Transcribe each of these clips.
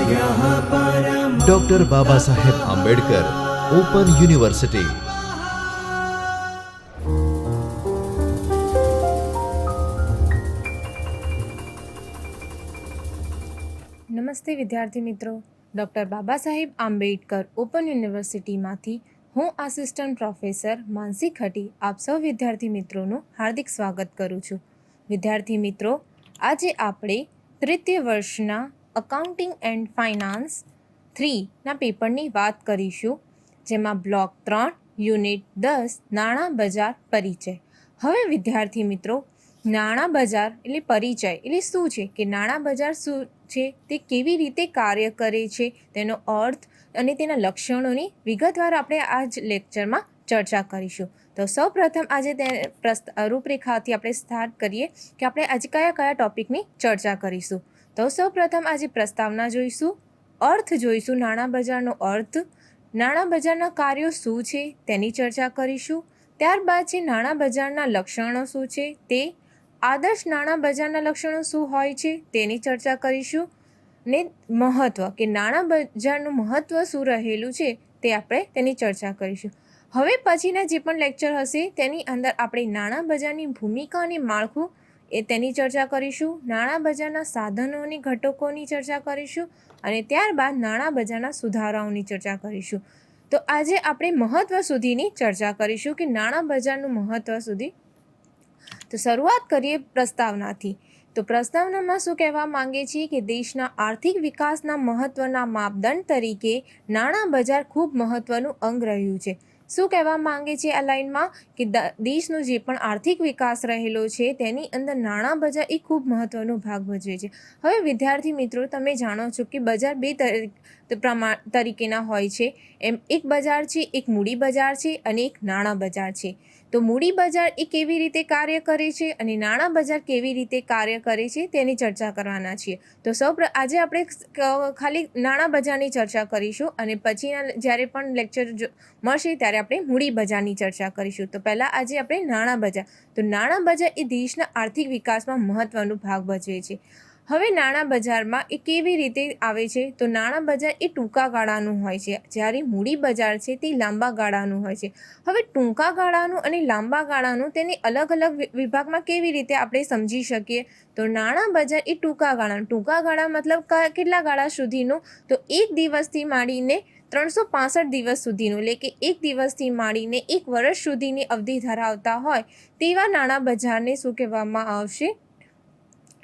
Doctor Baba Saheb Ambedkar open university. નમસ્તે વિદ્યાર્થી મિત્રો, ડૉક્ટર બાબા સાહેબ આંબેડકર ઓપન યુનિવર્સિટીમાંથી હું આસિસ્ટન્ટ પ્રોફેસર માનસી ખટી આપ સૌ વિદ્યાર્થી મિત્રોનું હાર્દિક સ્વાગત કરું છું। વિદ્યાર્થી મિત્રો, આજે આપણે તૃતીય વર્ષના અકાઉન્ટિંગ એન્ડ ફાઇનાન્સ 3ના પેપરની વાત કરીશું, જેમાં બ્લોક 3 યુનિટ 10 નાણાં બજાર પરિચય। હવે વિદ્યાર્થી મિત્રો, નાણાં બજાર એટલે પરિચય એટલે શું છે કે નાણાં બજાર શું છે, તે કેવી રીતે કાર્ય કરે છે, તેનો અર્થ અને તેના લક્ષણોની વિગતવાર આપણે આ જ લેક્ચરમાં ચર્ચા કરીશું। તો સૌપ્રથમ આજે તે રૂપરેખાથી આપણે સ્ટાર્ટ કરીએ કે આપણે આજે કયા કયા ટૉપિકની ચર્ચા કરીશું। તો સૌપ્રથમ આજે પ્રસ્તાવના જોઈશું, અર્થ જોઈશું, નાણાં બજારનો અર્થ, નાણાં બજારના કાર્યો શું છે તેની ચર્ચા કરીશું। ત્યારબાદ છે નાણાં બજારના લક્ષણો શું છે તે, આદર્શ નાણાં બજારના લક્ષણો શું હોય છે તેની ચર્ચા કરીશું, ને મહત્ત્વ કે નાણાં બજારનું મહત્ત્વ શું રહેલું છે તે આપણે તેની ચર્ચા કરીશું। હવે પછીના જે પણ લેક્ચર હશે તેની અંદર આપણે નાણાં બજારની ભૂમિકા અને માળખું તેની ચર્ચા કરીશું, નાણાં બજારના સાધનો અને ઘટકોની ચર્ચા કરીશું, અને ત્યારબાદ નાણાં બજારના સુધારાઓની ચર્ચા કરીશું। તો આજે આપણે મહત્ત્વ સુધીની ચર્ચા કરીશું કે નાણાં બજારનું મહત્ત્વ સુધી। તો શરૂઆત કરીએ પ્રસ્તાવનાથી। તો પ્રસ્તાવનામાં શું કહેવા માંગે છે કે દેશના આર્થિક વિકાસના મહત્ત્વના માપદંડ તરીકે નાણાં બજાર ખૂબ મહત્ત્વનું અંગ રહ્યું છે। શું કહેવા માંગે છે આ લાઇનમાં કે દેશનો જે પણ આર્થિક વિકાસ રહેલો છે તેની અંદર નાણાં બજાર એ ખૂબ મહત્ત્વનો ભાગ ભજવે છે। હવે વિદ્યાર્થી મિત્રો, તમે જાણો છો કે બજાર બે તરીકેના હોય છે, એમ એક બજાર છે, એક મૂડી બજાર છે અને એક નાણાં બજાર છે। તો મૂડી બજાર એ કેવી રીતે કાર્ય કરે છે અને નાણાં બજાર કેવી રીતે કાર્ય કરે છે તેની ચર્ચા કરવાના છીએ। તો આજે આપણે ખાલી નાણાં બજારની ચર્ચા કરીશું અને પછીના જ્યારે પણ લેક્ચર મળશે ત્યારે આપણે મૂડી બજારની ચર્ચા કરીશું। તો પહેલાં આજે આપણે નાણાં બજાર, તો નાણાં બજાર એ દેશના આર્થિક વિકાસમાં મહત્ત્વનો ભાગ ભજવે છે। હવે નાણાં બજારમાં એ કેવી રીતે આવે છે, તો નાણાં બજાર એ ટૂંકા ગાળાનું હોય છે, જ્યારે મૂડી બજાર છે તે લાંબા ગાળાનું હોય છે। હવે ટૂંકા ગાળાનું અને લાંબા ગાળાનું તેને અલગ અલગ વિભાગમાં કેવી રીતે આપણે સમજી શકીએ, તો નાણાં બજાર એ ટૂંકા ગાળા મતલબ કેટલા ગાળા સુધીનું, તો એક દિવસથી માંડીને 365 દિવસ સુધીનું, એટલે કે એક દિવસથી માંડીને એક વર્ષ સુધીની અવધિ ધરાવતા હોય તેવા નાણાં બજારને શું કહેવામાં આવશે,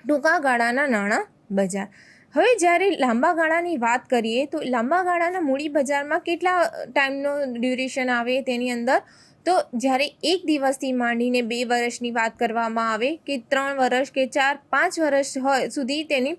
ટૂંકા ગાળાના નાણાં બજાર। હવે જ્યારે લાંબા ગાળાની વાત કરીએ તો લાંબા ગાળાના મૂડી બજારમાં કેટલા ટાઈમનો ડ્યુરેશન આવે તેની અંદર, તો જ્યારે એક દિવસથી માંડીને 2 વર્ષની વાત કરવામાં આવે કે 3 વર્ષ કે 4-5 વર્ષ હોય સુધી તેની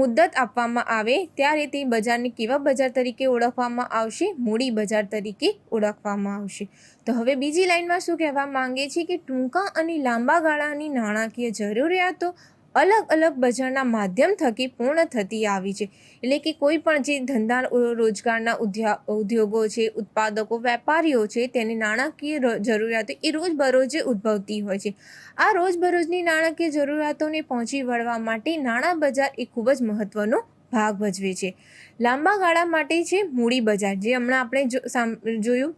મુદ્દત આપવામાં આવે, ત્યારે તે બજારને કેવા બજાર તરીકે ઓળખવામાં આવશે, મૂડી બજાર તરીકે ઓળખવામાં આવશે। તો હવે બીજી લાઇનમાં શું કહેવા માંગે છે કે ટૂંકા અને લાંબા ગાળાની નાણાકીય જરૂરિયાતો અલગ અલગ બજારના માધ્યમ થકી પૂર્ણ થતી આવી છે। એટલે કે કોઈ પણ જે ધંધા રોજગારના ઉદ્યોગો છે, ઉત્પાદકો, વેપારીઓ છે, તેની નાણાકીય જરૂરિયાતો એ રોજબરોજે ઉદ્ભવતી હોય છે। આ રોજબરોજની નાણાકીય જરૂરિયાતોને પહોંચી વળવા માટે નાણાં બજાર એ ખૂબ જ મહત્ત્વનો ભાગ ભજવે છે। લાંબા ગાળા માટે છે મૂડી બજાર, જે હમણાં આપણે જોયું।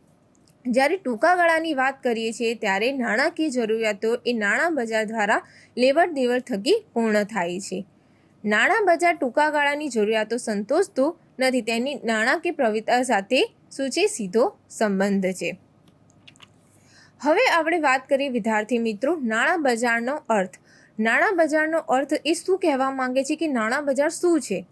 જ્યારે ટૂંકા ગાળાની વાત કરીએ છીએ ત્યારે નાણાકીય જરૂરિયાતો એ નાણાં બજાર દ્વારા લેવડ દેવડ થકી પૂર્ણ થાય છે। નાણાં બજાર ટૂંકા ગાળાની જરૂરિયાતો સંતોષતું નથી, તેની નાણાકીય પ્રવૃત્તિ સાથે શું છે, સીધો સંબંધ છે। હવે આપણે વાત કરીએ વિદ્યાર્થી મિત્રો નાણાં બજારનો અર્થ। નાણાં બજારનો અર્થ એ શું કહેવા માંગે છે કે નાણાં બજાર શું છે,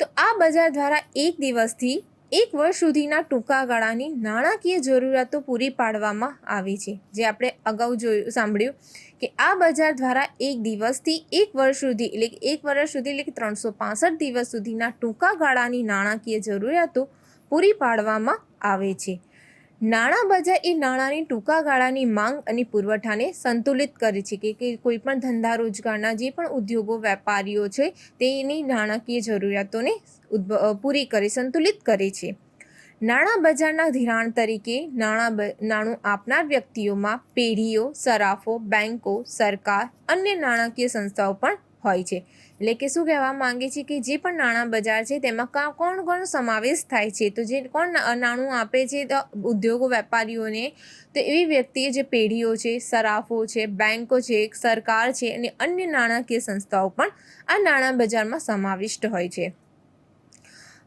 તો આ બજાર દ્વારા એક દિવસથી એક વર્ષ સુધીના ટૂંકા ગાળાની નાણાકીય જરૂરિયાતો પૂરી પાડવામાં આવે છે। જે આપણે અગાઉ સાંભળ્યું કે આ બજાર દ્વારા એક દિવસથી એક વર્ષ સુધી એટલે કે એક વર્ષ સુધી એટલે કે 365 દિવસ સુધીના ટૂંકા ગાળાની નાણાકીય જરૂરિયાતો પૂરી પાડવામાં આવે છે। નાણાં બજાર એ નાણાંની ટૂંકા ગાળાની માંગ અને પુરવઠાને સંતુલિત કરે છે કે કોઈ પણ ધંધા રોજગારના જે પણ ઉદ્યોગો, વેપારીઓ છે તેની નાણાકીય જરૂરિયાતોને પૂરી કરે, સંતુલિત કરે છે। નાણાં બજારના ધિરાણ તરીકે નાણું આપનાર વ્યક્તિઓમાં પેઢીઓ, સરાફો, બેન્કો, સરકાર, અન્ય નાણાકીય સંસ્થાઓ પણ હોય છે। એટલે કે શું કહેવા માંગે છે કે જે પણ નાણાં બજાર છે તેમાં કોણ કોણ સમાવેશ થાય છે. તો જે કોણ નાણું આપે છે તો ઉદ્યોગો વેપારીઓને, તો એવી વ્યક્તિઓ જે પેઢીઓ છે, સરાફો છે, બેન્કો છે, સરકાર છે અને અન્ય નાણાકીય સંસ્થાઓ પણ આ નાણાં બજારમાં સમાવિષ્ટ હોય છે.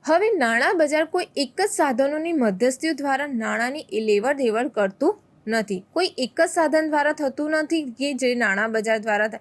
હવે નાણાં બજાર કોઈ એક જ સાધનોની મધ્યસ્થીઓ દ્વારા નાણાંની લેવડ દેવડ કરતું નથી. કોઈ એક જ સાધન દ્વારા થતું નથી કે જે નાણાં બજાર દ્વારા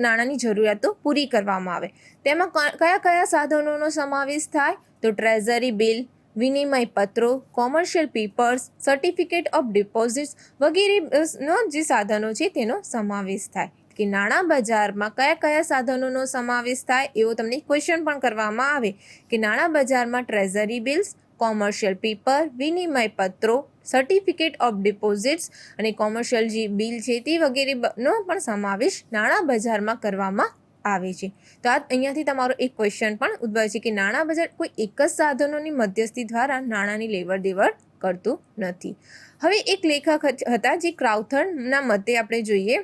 નાણાંની જરૂરિયાતો પૂરી કરવામાં આવે. તેમાં કયા કયા સાધનોનો સમાવેશ થાય? તો ટ્રેઝરી બિલ, વિનિમય પત્રો, commercial papers, certificate of deposits વગેરેનો જે સાધનો છે તેનો સમાવેશ થાય. કે નાણાં બજારમાં કયા કયા સાધનોનો સમાવેશ થાય એવો તમને ક્વેશ્ચન પણ કરવામાં આવે કે નાણાં બજારમાં ટ્રેઝરી બિલ્સ, કોમર્શિયલ પેપર, વિનિમય પત્રો, સર્ટિફિકેટ ઓફ ડિપોઝિટ્સ અને કોમર્શિયલ જે બિલ છે તે વગેરેનો પણ સમાવેશ નાણાં બજારમાં કરવામાં આવે છે. તો આ અહીંયાથી તમારો એક ક્વેશ્ચન પણ ઉદ્ભવે છે કે નાણાં બજાર કોઈ એક જ સાધનોની મધ્યસ્થી દ્વારા નાણાંની લેવડ દેવડ કરતું નથી. હવે એક લેખક હતા જે ક્રાઉથરના મતે આપણે જોઈએ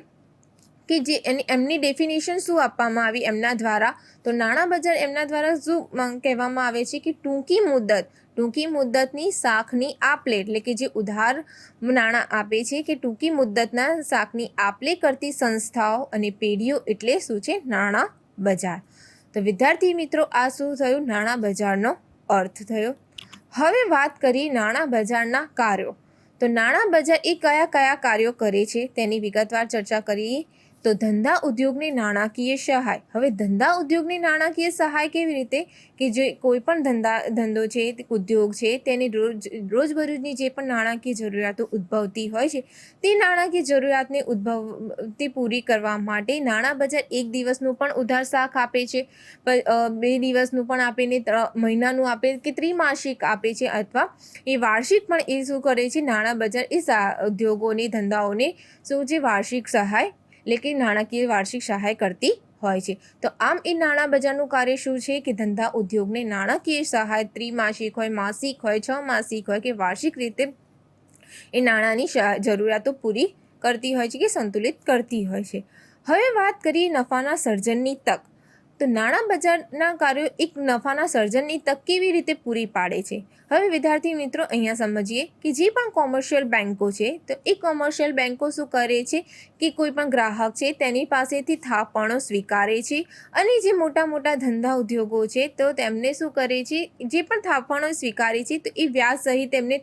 કે જે એમની ડેફિનેશન શું આપવામાં આવી એમના દ્વારા. તો નાણાં બજાર એમના દ્વારા શું કહેવામાં આવે છે કે ટૂંકી મુદ્દતની શાખની આપલે, એટલે કે જે ઉધાર નાણાં આપે છે કે ટૂંકી મુદ્દતના શાખની આપલે કરતી સંસ્થાઓ અને પેઢીઓ એટલે શું છે? નાણાં બજાર. તો વિદ્યાર્થી મિત્રો, આ શું થયું? નાણાં બજારનો અર્થ થયો. હવે વાત કરીએ નાણાં બજારના કાર્યો. તો નાણાં બજાર એ કયા કયા કાર્યો કરે છે તેની વિગતવાર ચર્ચા કરીએ. તો ધંધા ઉદ્યોગની નાણાકીય સહાય. હવે ધંધા ઉદ્યોગની નાણાકીય સહાય કેવી રીતે? કે જે કોઈ પણ ધંધો છે, ઉદ્યોગ છે, તેની રોજબરોજની જે પણ નાણાકીય જરૂરિયાતો ઉદ્ભવતી હોય છે તે નાણાકીય જરૂરિયાતને ઉદ્ભવતી પૂરી કરવા માટે નાણાં બજાર એક દિવસનું પણ ઉધાર શાખ આપે છે, 2 દિવસનું પણ આપીને મહિનાનું આપે કે ત્રિમાસિક આપે છે, અથવા એ વાર્ષિક પણ એ શું કરે છે? નાણાં બજાર એ ઉદ્યોગોને, ધંધાઓને શું છે? વાર્ષિક સહાય, એટલે કે નાણાકીય વાર્ષિક સહાય કરતી હોય છે. તો આમ એ નાણાં બજારનું કાર્ય શું છે? કે ધંધા ઉદ્યોગને નાણાકીય સહાય ત્રિમાસિક હોય, માસિક હોય, 6 માસિક હોય કે વાર્ષિક રીતે એ નાણાંની જરૂરિયાતો પૂરી કરતી હોય છે કે સંતુલિત કરતી હોય છે. હવે વાત કરીએ નફાના સર્જનની તક. તો નાણાં બજારના કાર્યો એક નફાના સર્જનની તક કેવી રીતે પૂરી પાડે છે? હવે વિદ્યાર્થી મિત્રો, અહીંયા સમજીએ કે જે પણ કોમર્શિયલ બેન્કો છે તો એ કોમર્શિયલ બેન્કો શું કરે છે કે કોઈ પણ ગ્રાહક છે તેની પાસેથી થાપણો સ્વીકારે છે, અને જે મોટા મોટા ધંધા ઉદ્યોગો છે તો તેમને શું કરે છે? જે પણ થાપણો સ્વીકારે છે તો એ વ્યાજ સહિત તેમને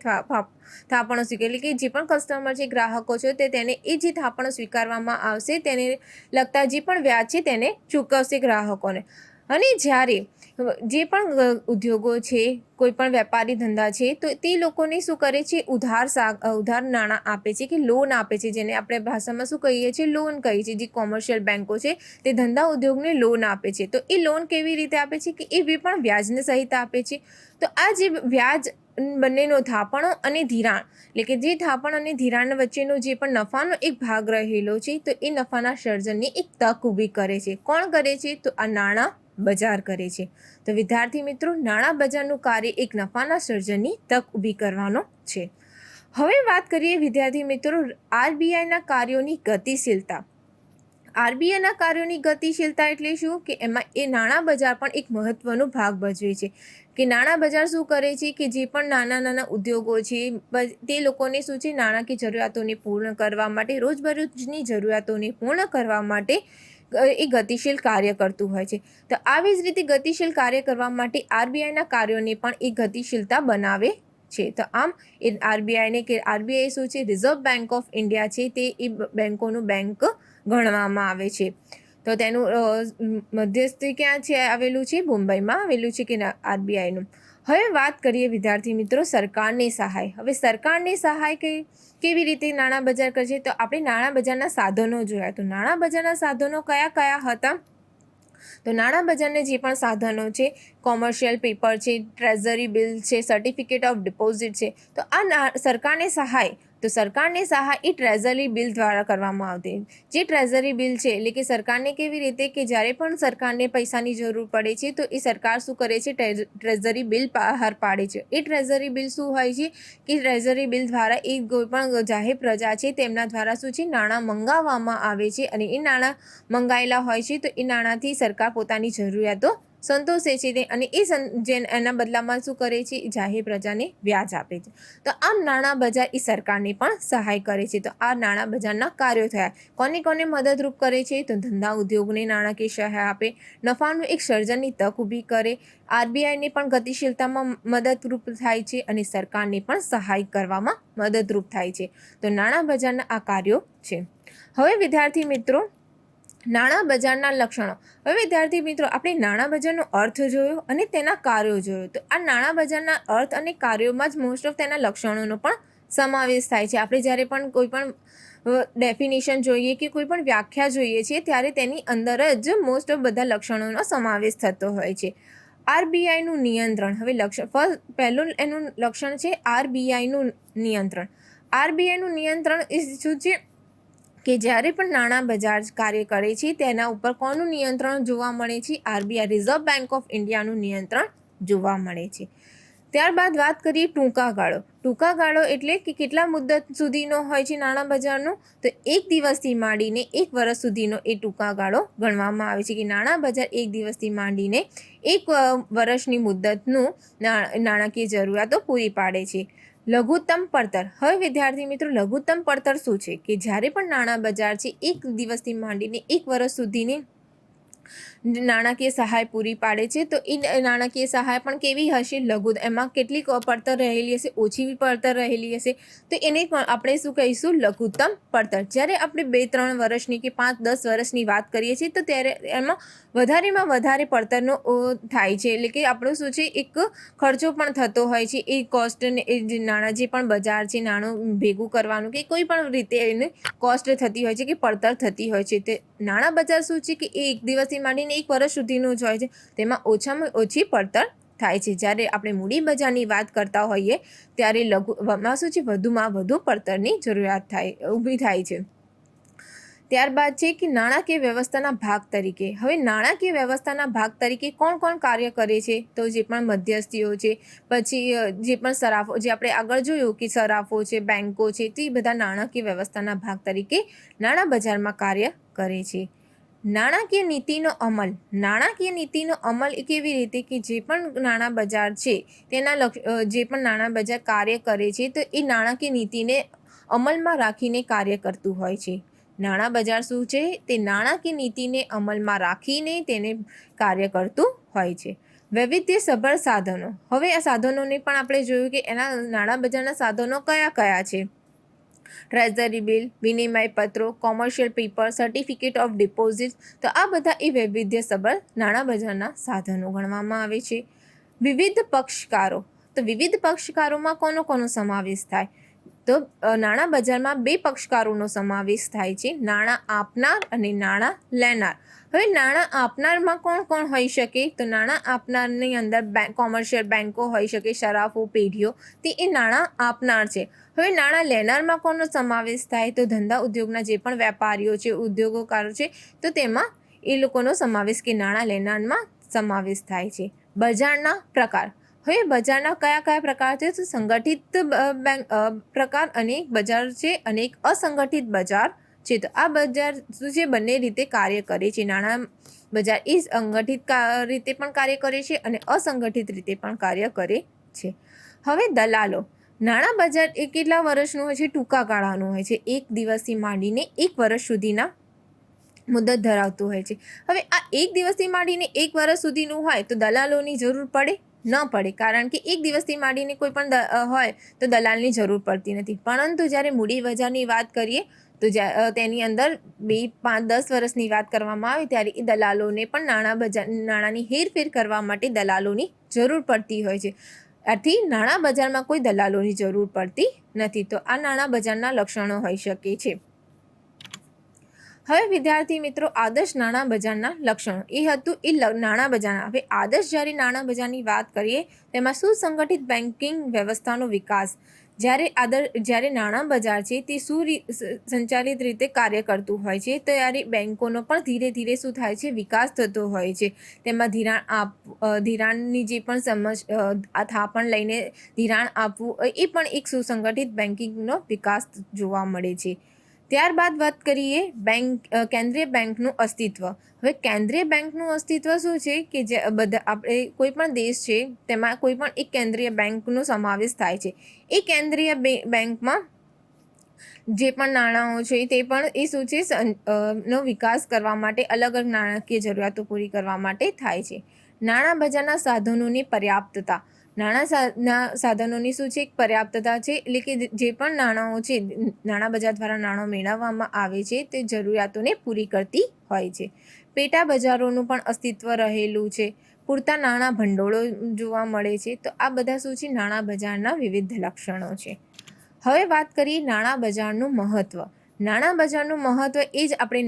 થાપણો સ્વીકારે, એટલે કે જે પણ કસ્ટમર છે, ગ્રાહકો છે, તે તેને એ જે થાપણો સ્વીકારવામાં આવશે તેને લગતા જે પણ વ્યાજ છે તેને ચૂકવશે ગ્રાહકોને. અને જ્યારે જે પણ ઉદ્યોગો છે, કોઈ પણ વેપારી ધંધા છે તો તે લોકોને શું કરે છે? ઉધાર નાણાં આપે છે કે લોન આપે છે, જેને આપણે ભાષામાં શું કહીએ છીએ? લોન કહીએ છીએ. જે કોમર્શિયલ બેન્કો છે તે ધંધા ઉદ્યોગને લોન આપે છે. તો એ લોન કેવી રીતે આપે છે? કે એ પણ વ્યાજને સહિત આપે છે. તો આ જે વ્યાજ બંનેનો થાપણો અને ધિરાણ, એટલે કે જે થાપણ અને ધિરાણ વચ્ચેનો જે પણ નફાનો એક ભાગ રહેલો છે તો એ નફાના સર્જનની એક તક ઊભી કરે છે. કોણ કરે છે? તો આ નાણાં બજાર કરે છે. તો વિદ્યાર્થી મિત્રો, નાણાં બજારનું કાર્ય એક નફાના સર્જનની તક ઊભી કરવાનો છે. હવે વાત કરીએ વિદ્યાર્થી મિત્રો આરબીઆઈના કાર્યોની ગતિશીલતા. આરબીઆઈના કાર્યોની ગતિશીલતા એટલે શું? કે એમાં એ નાણાં બજાર પણ એક મહત્વનો ભાગ ભજવે છે. કે નાણાં બજાર શું કરે છે? કે જે પણ નાના નાના ઉદ્યોગો છે તે લોકોને શું છે? નાણાકીય જરૂરિયાતોને પૂર્ણ કરવા માટે, રોજબરોજની જરૂરિયાતોને પૂર્ણ કરવા માટે એ ગતિશીલ કાર્ય કરતું હોય છે. તો આવી જ રીતે ગતિશીલ કાર્ય કરવા માટે આરબીઆઈના કાર્યોને પણ એ ગતિશીલતા બનાવે છે. તો આમ એ આરબીઆઈ શું છે? રિઝર્વ બેન્ક ઓફ ઇન્ડિયા છે, તે એ બેન્કોનું બેન્ક ગણવામાં આવે છે. તો તેનું મધ્યસ્થી ક્યાં છે આવેલું છે? મુંબઈમાં આવેલું છે કે આરબીઆઈનું. હવે વાત કરીએ વિદ્યાર્થી મિત્રો સરકારની સહાય. હવે સરકારની સહાય કેવી રીતે નાણાં બજાર કરશે? તો આપણે નાણાં બજારના સાધનો જોયા. તો નાણાં બજારના સાધનો કયા કયા હતા? તો નાણાં બજારના જે પણ સાધનો છે, કોમર્શિયલ પેપર છે, ટ્રેઝરી બિલ છે, સર્ટિફિકેટ ઓફ ડિપોઝિટ છે, તો આ સરકારની સહાય તો સરકારને સહાય એ ટ્રેઝરી બિલ દ્વારા કરવામાં આવતી. જે ટ્રેઝરી બિલ છે એટલે કે સરકારને કેવી રીતે કે જ્યારે પણ સરકારને પૈસાની જરૂર પડે છે તો એ સરકાર શું કરે છે, ટ્રેઝરી બિલ બહાર પાડે છે. એ ટ્રેઝરી બિલ શું હોય છે કે ટ્રેઝરી બિલ દ્વારા એ કોઈ પણ જાહેર પ્રજા છે તેમના દ્વારા શું છે, નાણાં મંગાવવામાં આવે છે અને એ નાણાં મંગાયેલા હોય છે તો એ નાણાંથી સરકાર પોતાની જરૂરિયાતો સંતોષે છે અને એના બદલામાં શું કરે છે, જાહેર પ્રજાને વ્યાજ આપે છે. તો આમ નાણાં બજાર એ સરકારને પણ સહાય કરે છે. તો આ નાણાં બજારના કાર્યો થયા. કોને કોને મદદરૂપ કરે છે, તો ધંધા ઉદ્યોગને નાણાકીય સહાય આપે, નફાનું એક સર્જનની તક ઊભી કરે, આરબીઆઈને પણ ગતિશીલતામાં મદદરૂપ થાય છે અને સરકારને પણ સહાય કરવામાં મદદરૂપ થાય છે. તો નાણાં બજારના આ કાર્યો છે. હવે વિદ્યાર્થી મિત્રો, નાણાં બજારના લક્ષણો. હવે વિદ્યાર્થી મિત્રો, આપણે નાણાં બજારનો અર્થ જોયો અને તેના કાર્યો જોયો. તો આ નાણાં બજારના અર્થ અને કાર્યોમાં જ મોસ્ટ ઓફ તેના લક્ષણોનો પણ સમાવેશ થાય છે. આપણે જ્યારે પણ કોઈ પણ ડેફિનેશન જોઈએ કે કોઈ પણ વ્યાખ્યા જોઈએ છીએ ત્યારે તેની અંદર જ મોસ્ટ ઓફ બધા લક્ષણોનો સમાવેશ થતો હોય છે. આરબીઆઈનું નિયંત્રણ. હવે પહેલું એનું લક્ષણ છે આરબીઆઈનું નિયંત્રણ. આરબીઆઈનું નિયંત્રણ એ શું છે કે જ્યારે પણ નાણાં બજાર કાર્ય કરે છે તેના ઉપર કોનું નિયંત્રણ જોવા મળે છે, આરબીઆઈ રિઝર્વ બેંક ઓફ ઇન્ડિયાનું નિયંત્રણ જોવા મળે છે. ત્યારબાદ વાત કરીએ ટૂંકા ગાળો. ટૂંકા ગાળો એટલે કે કેટલા મુદ્દત સુધીનો હોય છે નાણાં બજારનો, તો 1 દિવસથી માંડીને 1 વર્ષ સુધીનો એ ટૂંકા ગાળો ગણવામાં આવે છે કે નાણાં બજાર 1 દિવસથી માંડીને 1 વર્ષની મુદ્દતનું નાણાકીય જરૂરિયાતો પૂરી પાડે છે. લઘુત્તમ પડતર. હવે વિદ્યાર્થી મિત્રો, લઘુત્તમ પડતર શું છે કે જ્યારે પણ નાણાં બજાર છે 1 દિવસથી માંડીને 1 વર્ષ સુધીની નાણાકીય સહાય પૂરી પાડે છે તો એ નાણાકીય સહાય પણ કેવી હશે, એમાં કેટલી પડતર રહેલી હશે, ઓછી પડતર રહેલી હશે, તો એને આપણે શું કહીશું, લઘુત્તમ પડતર. જ્યારે આપણે 2-3 વર્ષની કે 5-10 વર્ષની વાત કરીએ છીએ તો ત્યારે એમાં વધારેમાં વધારે પડતરનો થાય છે. એટલે કે આપણું શું છે, એક ખર્ચો પણ થતો હોય છે. એ કોસ્ટને એ જે નાણાં જે પણ બજાર છે નાણું ભેગું કરવાનું કે કોઈ પણ રીતે એને કોસ્ટ થતી હોય છે કે પડતર થતી હોય છે. તે નાણાં બજાર શું છે કે એ 1 દિવસથી માંડીને 1 વર્ષ સુધીનું જ હોય છે. તેમાં ઓછામાં ઓછી પડતર થાય છે. જ્યારે આપણે મૂડી બજારની વાત કરતા હોઈએ ત્યારે શું છે, વધુમાં વધુ પડતરની જરૂરિયાત ઊભી થાય છે. ત્યારબાદ છે કે નાણાકીય વ્યવસ્થાના ભાગ તરીકે. હવે નાણાકીય વ્યવસ્થાના ભાગ તરીકે કોણ કોણ કાર્ય કરે છે, તો જે પણ મધ્યસ્થીઓ છે, પછી જે પણ સરાફો, જે આપણે આગળ જોયું કે સરાફો છે, બેન્કો છે, તે બધા નાણાકીય વ્યવસ્થાના ભાગ તરીકે નાણાં બજારમાં કાર્ય કરે છે. નાણાકીય નીતિનો અમલ. નાણાકીય નીતિનો અમલ એ કેવી રીતે કે જે પણ નાણાં બજાર છે તેના જે પણ નાણાં બજાર કાર્ય કરે છે તો એ નાણાકીય નીતિને અમલમાં રાખીને કાર્ય કરતું હોય છે. નાણાં બજાર શું છે, તે નાણાકીય નીતિને અમલમાં રાખીને તેને કાર્ય કરતું હોય છે. વૈવિધ્યસભર સાધનો. હવે આ સાધનોને પણ આપણે જોયું કે એના નાણાં બજારના સાધનો કયા કયા છે. ટ્રેઝરી બિલ, વિનિમય પત્રો, commercial paper, certificate of deposit. તો આ બધા એ વૈવિધ્યસભર નાણાં બજારના સાધનો ગણવામાં આવે છે. વિવિધ પક્ષકારો. તો વિવિધ પક્ષકારોમાં કોનો સમાવેશ થાય, તો નાણાં બજારમાં 2 પક્ષકારોનો સમાવેશ થાય છે, નાણાં આપનાર અને નાણાં લેનાર. હવે નાણાં આપનારમાં કોણ હોઈ શકે, તો નાણાં આપનારની અંદર કોમર્શિયલ બેન્કો હોઈ શકે, સરાફો, પેઢીઓ, તે એ નાણાં આપનાર છે. હવે નાણાં લેનારમાં કોનો સમાવેશ થાય, તો ધંધા ઉદ્યોગના જે પણ વેપારીઓ છે, ઉદ્યોગકારો છે, તો તેમાં એ લોકોનો સમાવેશ કે નાણાં લેનારમાં સમાવેશ થાય છે. બજારના પ્રકાર. હવે બજારના કયા પ્રકાર છે, તો સંગઠિત પ્રકાર અને બજાર છે અને એક અસંગઠિત બજાર છે. તો આ બજાર શું છે, બંને રીતે કાર્ય કરે છે. નાણાં બજાર એ સંગઠિત રીતે પણ કાર્ય કરે છે અને અસંગઠિત રીતે પણ કાર્ય કરે છે. હવે દલાલો. નાણાં બજાર એ કેટલા વર્ષનું હોય છે, ટૂંકા ગાળાનું હોય છે. 1 દિવસથી માંડીને 1 વર્ષ સુધીના મુદત ધરાવતું હોય છે. હવે આ 1 દિવસથી માંડીને 1 વર્ષ સુધીનું હોય તો દલાલોની જરૂર પડે ન પડે, કારણ કે 1 દિવસથી માંડીને કોઈ પણ હોય તો દલાલની જરૂર પડતી નથી. પરંતુ જ્યારે મૂડી બજારની વાત કરીએ તો તેની અંદર 2, 5, 10 વર્ષની વાત કરવામાં આવે ત્યારે એ દલાલોને પણ નાણાંની હેરફેર કરવા માટે દલાલોની જરૂર પડતી હોય છે. આથી નાણાં બજારમાં કોઈ દલાલોની જરૂર પડતી નથી. તો આ નાણાં બજારના લક્ષણો હોઈ શકે છે. હવે વિદ્યાર્થી મિત્રો, આદર્શ નાણાં બજારના લક્ષણો એ હતું એ નાણાં બજારના. હવે આદર્શ જ્યારે નાણાં બજારની વાત કરીએ તેમાં સુસંગઠિત બેન્કિંગ વ્યવસ્થાનો વિકાસ. જ્યારે નાણાં બજાર છે તે સંચાલિત રીતે કાર્ય કરતું હોય છે, ત્યારે બેન્કોનો પણ ધીરે ધીરે શું થાય છે, વિકાસ થતો હોય છે. તેમાં ધિરાણની જે પણ થાપણ લઈને ધિરાણ આપવું એ પણ એક સુસંગઠિત બેન્કિંગનો વિકાસ જોવા મળે છે. ત્યારબાદ વાત કરીએ કેન્દ્રીય બેંકનું અસ્તિત્વ. હવે કેન્દ્રીય બેંકનું અસ્તિત્વ શું છે કે જે આપણે કોઈ પણ દેશ છે તેમાં કોઈ પણ એક કેન્દ્રીય બેંકનો સમાવેશ થાય છે. એ કેન્દ્રીય બેંકમાં જે પણ નાણાંઓ છે તે પણ એ શું છે નો વિકાસ કરવા માટે, અલગ અલગ નાણાકીય જરૂરિયાતો પૂરી કરવા માટે થાય છે. નાણાં બજારના સાધનોની પર્યાપ્તતા. નાણાં સાધનોની શું છે, પર્યાપ્તતા છે, એટલે કે જે પણ નાણાંઓ છે, નાણાં બજાર દ્વારા નાણાં મેળવવામાં આવે છે તે જરૂરિયાતોને પૂરી કરતી હોય છે. પેટા બજારોનું પણ અસ્તિત્વ રહેલું છે. પૂરતા નાણાં ભંડોળો જોવા મળે છે. તો આ બધા શું છે, નાણાં બજારના વિવિધ લક્ષણો છે. હવે વાત કરીએ નાણાં બજારનું મહત્ત્વ. નાણાં બજારનું મહત્ત્વ એ જ આપણે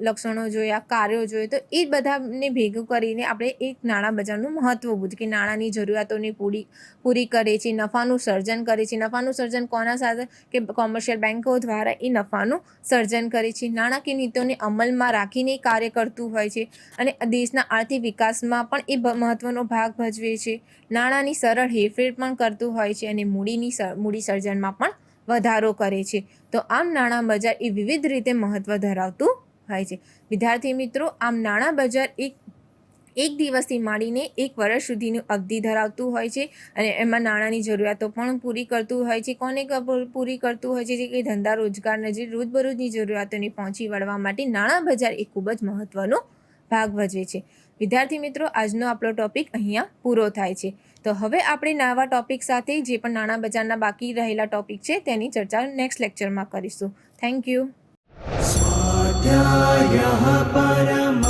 લક્ષણો જોયા, કાર્યો જોઈએ, તો એ બધાને ભેગું કરીને આપણે એક નાણાં બજારનું મહત્ત્વ પૂછ્યું કે નાણાંની જરૂરિયાતોને પૂરી કરે છે, નફાનું સર્જન કરે છે. નફાનું સર્જન કોના સાથે, કે કોમર્શિયલ બેન્કો દ્વારા એ નફાનું સર્જન કરે છે. નાણાકીય નીતિઓને અમલમાં રાખીને કાર્ય કરતું હોય છે અને દેશના આર્થિક વિકાસમાં પણ એ મહત્ત્વનો ભાગ ભજવે છે. નાણાંની સરળ હેરફેર પણ કરતું હોય છે અને મૂડી સર્જનમાં પણ વધારો કરે છે. તો આમ નાણાં બજાર એ વિવિધ રીતે મહત્ત્વ ધરાવતું હોય છે. વિદ્યાર્થી મિત્રો, આમ નાણાં બજાર એક દિવસથી માંડીને 1 વર્ષ સુધીની અવધિ ધરાવતું હોય છે અને એમાં નાણાંની જરૂરિયાતો પણ પૂરી કરતું હોય છે. કોને પૂરી કરતું હોય છે કે ધંધા રોજગારના જે રોજબરોજની જરૂરિયાતોને પહોંચી વળવા માટે નાણાં બજાર એ ખૂબ જ મહત્ત્વનો ભાગ ભજવે છે. વિદ્યાર્થી મિત્રો, આજનો આપણો ટોપિક અહીંયા પૂરો થાય છે. તો હવે આપણે નવા ટોપિક સાથે જે પણ નાણાં બજારના બાકી રહેલા ટોપિક છે તેની ચર્ચા નેક્સ્ટ લેક્ચરમાં કરીશું. Thank you. स्वाध्यायः परमं